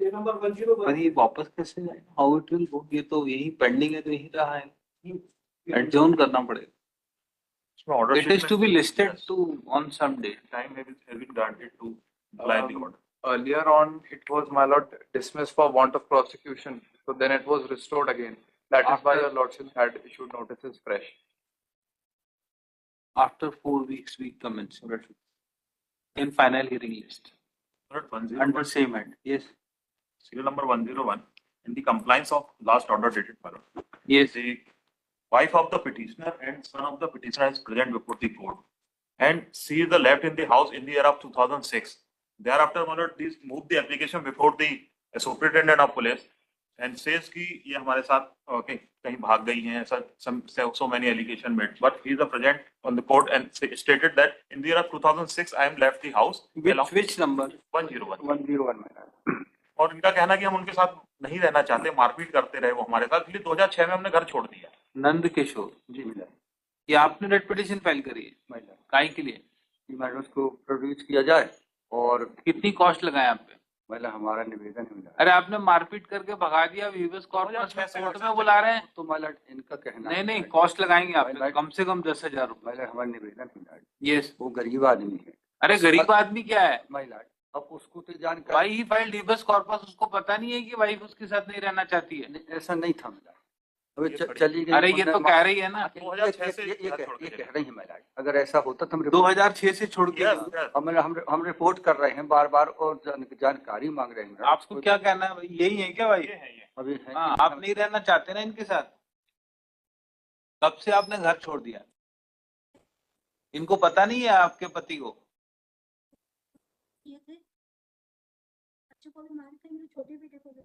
पर ये वापस कैसे जाएगा? How it will go? ये तो यही पेंडिंग है, तो यही रहा है, एडजॉर्न करना पड़ेगा. It is to be listed to on some date. Time has been granted to apply the order. Earlier on, it was, my lord, dismissed for want of prosecution. So then it was restored again. That is why your lordship had issued notices fresh. After 4 weeks, we commence in final hearing list. Under same head. Yes. Serial number 101. In the compliance of last order dated, my lord. Yes. The wife of the petitioner and son of the petitioner is present before the court, and she is left in the house in the year of 2006. Thereafter, my lord, please move the application before the superintendent of police and says कि ये हमारे साथ कहीं भाग गई हैं, so many allegation made, but he is present on the court and stated that in the year of 2006 I am left the house. Which number? 101. 101, my lord. और इनका कहना कि हम उनके साथ नहीं रहना चाहते, मारपीट करते रहे वो हमारे साथ, इसलिए 2006 में हमने घर छोड़ दिया. नंद किशोर जी मिला. ये आपने रेड पिटीशन फाइल करी है महिला काय के लिए? मैडम उसको प्रोड्यूस किया जाए. और कितनी कॉस्ट लगाए आप पे? महिला हमारा निवेदन है मिला. अरे आपने मारपीट करके भगा दिया, वीवर्स कॉर्पोरेशन कोर्ट में बुला रहे हैं. तो महिला इनका कहना नहीं कॉस्ट लगाएंगे आप पे, कम से कम 10,000 रुपए. महिला हमारा निवेदन है. यस. वो गरीब आदमी है. अरे गरीब आदमी क्या है? महिला अब उसको तो जानकारी. भाई ही फाइल हीबस कॉर्पस, उसको पता नहीं है कि वाइफ उसके साथ नहीं रहना चाहती है. ऐसा नहीं था मिला. अभी चली गई. अरे ये तो कह रही है ना 2006 से ये कह रही है महिला. अगर ऐसा होता तो हम 2006 से छोड़ के हम रिपोर्ट कर रहे हैं बार बार और जानकारी मांग रहे हैं. आपको क्या कहना है भाई? यही है क्या भाई? अभी है. हाँ, आप नहीं रहना चाहते ना इनके साथ? कब से आपने घर छोड़ दिया? इनको पता नहीं है आपके पति को? बच्चों को भी मारे थे, मेरे छोटे बेटे को भी.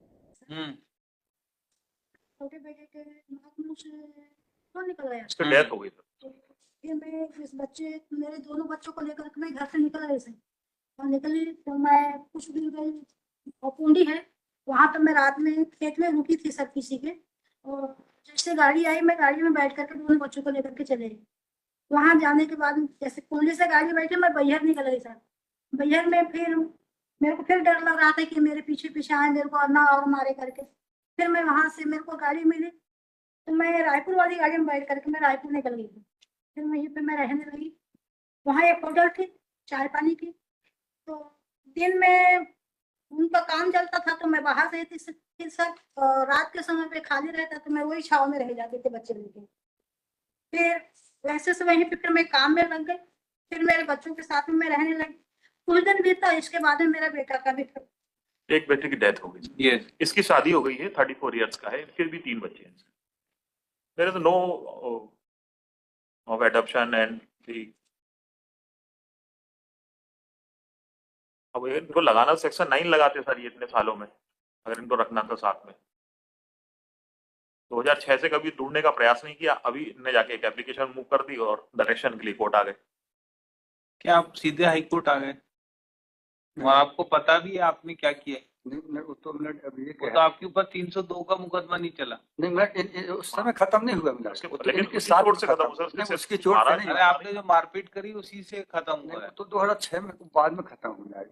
छोटे बेटे के नाक मुंह से खून निकल गया. उसकी डेथ हो गई. फिर मैं इस बच्चे, मेरे दोनों बच्चों को लेकर मैं घर से निकल रही थी और निकली तो मैं कुछ दूर गई और पूंडी है वहां पर. मैं रात में खेत में रुकी थी सर किसी के, और जैसे गाड़ी आई मैं गाड़ी में बैठ करके दोनों बच्चों को लेकर के चले गई. वहां जाने के बाद जैसे पूंडी से गाड़ी बैठी मैं बैहर निकल गई सर. बैहर में फिर मेरे को फिर डर लग रहा था कि मेरे पीछे पीछे आए मेरे को ना और मारे करके. फिर मैं वहां से मेरे को गाड़ी मिली तो मैं रायपुर वाली गाड़ी में बैठ करके मैं रायपुर निकल गई थी. फिर वहीं पे मैं रहने लगी. वहाँ एक होटल थी चाय पानी की, तो दिन में उनका काम चलता था तो मैं बाहर रहती थी. फिर सब रात के समय पे खाली रहता तो मैं वही छाव में रह जाती थी बच्चे लेके. फिर वैसे से वहीं पे फिर मैं काम में लग गई. फिर मेरे बच्चों के साथ में मैं रहने लगी. कुछ दिन बीता, इसके बाद में मेरा बेटा का भी एक बेटे की डेथ हो गई. yes. इसकी शादी हो गई है, 34 इयर्स का है, फिर भी 3 बच्चे हैं. There is no of adoption and the. अब इनको लगाना सेक्शन 9 लगाते सर ये इतने सालों में, अगर इनको रखना तो साथ में. 2006 से कभी ढूंढने का प्रयास नहीं किया. अभी इनने जाके एक एप्लीकेशन मूव कर दी और डायरेक्शन के लिए कोर्ट आ गए. क्या आप सीधे हाई कोर्ट आ गए? और आपको पता भी है आपने क्या किया? तो आपके ऊपर 302 का मुकदमा नहीं चला? नहीं, उस समय खत्म नहीं हुआ मिला. लेकिन उसकी चोट से खत्म हुआ. उसकी चोट से नहीं. अरे आपने जो मारपीट करी उसी से खत्म हुआ है. तो 2006 में बाद में खत्म हुआ.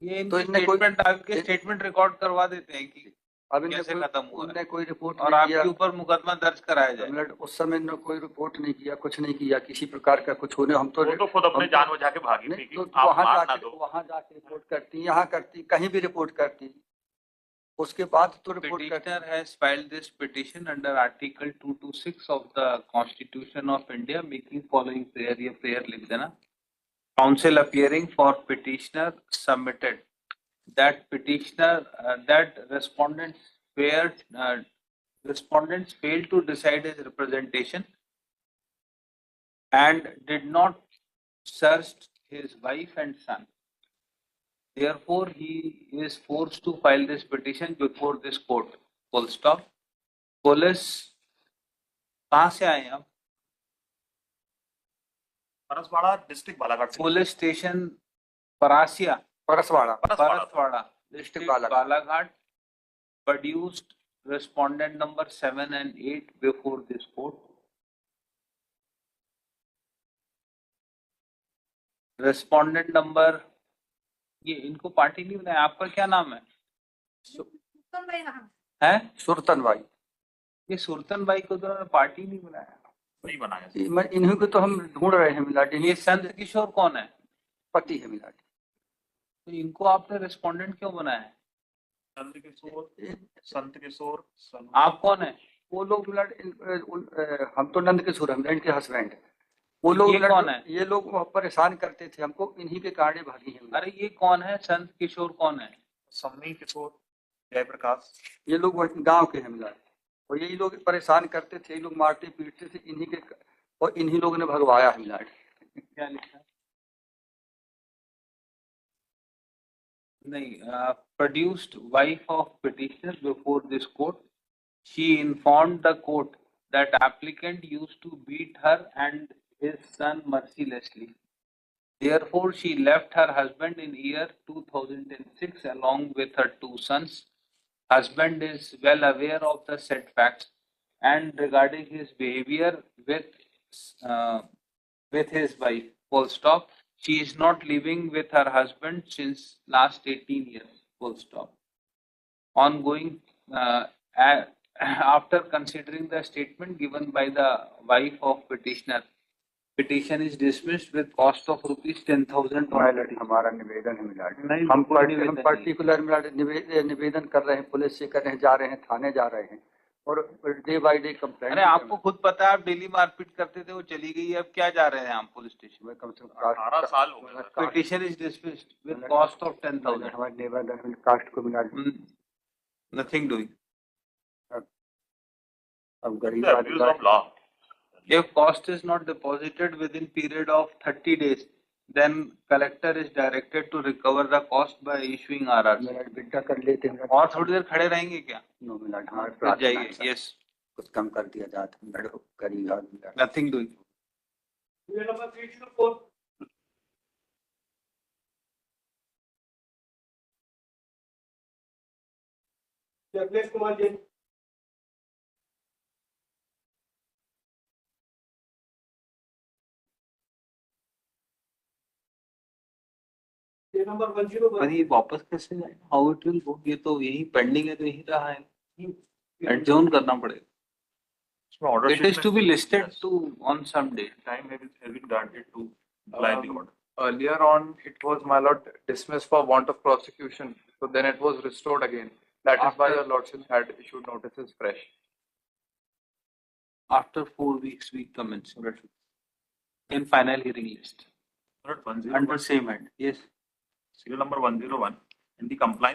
ये तो स्टेटमेंट रिकॉर्ड करवा देते हैं कि अभी कैसे खत्म हुआ है. कोई रिपोर्ट और आपके ऊपर मुकदमा दर्ज कराया जाए. उस समय ने कोई रिपोर्ट नहीं किया, कुछ नहीं किया, किसी प्रकार का कुछ होने. हम तो खुद अपने जान बचा के भागी थी कि वहां जाके रिपोर्ट करती, यहाँ करती, कहीं भी रिपोर्ट करती. उसके बाद तो report. Petitioner has filed this petition under Article 226 of the Constitution of India, making following prayer. ये prayer लिख देना. Counsel appearing for petitioner submitted that petitioner that respondents failed to decide his representation and did not search his wife and son. Therefore, he is forced to file this petition before this court. Full stop. Police कहाँ से आए आप? Paraswada district Balaghat. Police station Parasia, Paraswada district Balaghat. Produced respondent number 7 and 8 before this court. Respondent number, ये इनको party नहीं बनाया. आपका क्या नाम है? सुल्तान भाई रहा है? सुरतन भाई, ये सुल्तान भाई को तो उन्होंने पार्टी नहीं बनाया। नहीं बनाया। इन्हीं को तो हम ढूंढ रहे हैं मिलाट, ये इन्हीं संत किशोर कौन है? पति है मिलाट। तो इनको आपने रेस्पोंडेंट क्यों बनाया है? संत किशोर आप कौन है? वो लोग मिलाट हम तो नंद किशोर हम इनके हस्बैंड। वो लोग ये मिलाट, कौन है? ये लोग परेशान करते थे हमको, इन्हीं के कारण भागी है मिलाट। अरे ये कौन है? संत किशोर कौन है? सम्मी किशोर जयप्रकाश। ये लोग गांव के हैं मिलाट, और यही लोग परेशान करते थे, ये लोग मारते पीटते थे इन्हीं के, और इन्हीं लोगों ने भगवाया है मिलाट। क्या लिखा? नहीं, produced wife of petitioner before this court. She informed the court that applicant used to beat her and his son mercilessly. Therefore, she left her husband in year 2006 along with her two sons. Husband is well aware of the said facts and regarding his behavior with his wife. Full stop. She is not living with her husband since last 18 years. Full stop. Ongoing, after considering the statement given by the wife of petitioner, petition is dismissed with cost of rupees 10,000. हमारा निवेदन है मिलाट, नहीं, हम कोई निवेदन नहीं। Particular मिलाट निवेदन कर रहे हैं, पुलिस से कर रहे हैं, जा रहे हैं, थाने जा रहे हैं, और डे बाय डे कंप्लेंट। अरे आपको खुद पता है, आप डेली मारपीट करते थे, वो चली गई, अब क्या जा रहे हैं हम पुलिस स्टेशन? कम से कम 18 साल हो गए। Petition is dismissed with cost of 10,000. हमारे निवेदन है कास्ट को मिलाट। Nothing doing. अब गरीब The abuse of law. If cost is not deposited within period of 30 days, then collector is directed to recover the cost by issuing RRC. मिलाट बिड्डा कर लेते हैं और थोड़ी देर खड़े रहेंगे क्या? नो मिलाट, हमारे फिर प्रार्थना जाइए. है सर, Yes. कुछ कम कर दिया जाता है मिलाट, गरीब आदमी मिलाट। Nothing doing. Kumar Jain. Number 101। अरे ये वापस कैसे जाएगा? How it will go? ये तो यही पेंडिंग है, तो यही रहा है. Adjourn करना पड़ेगा. इसमें order It is to be listed to on some day. time has been granted to apply the order. Earlier on, it was, my lord, dismissed for want of prosecution. So then it was restored again. That is why After- your lordship had issued notices fresh. After 4 weeks, we commence in final hearing list Order 101, under same head. Yes. serial number 101 in the compliance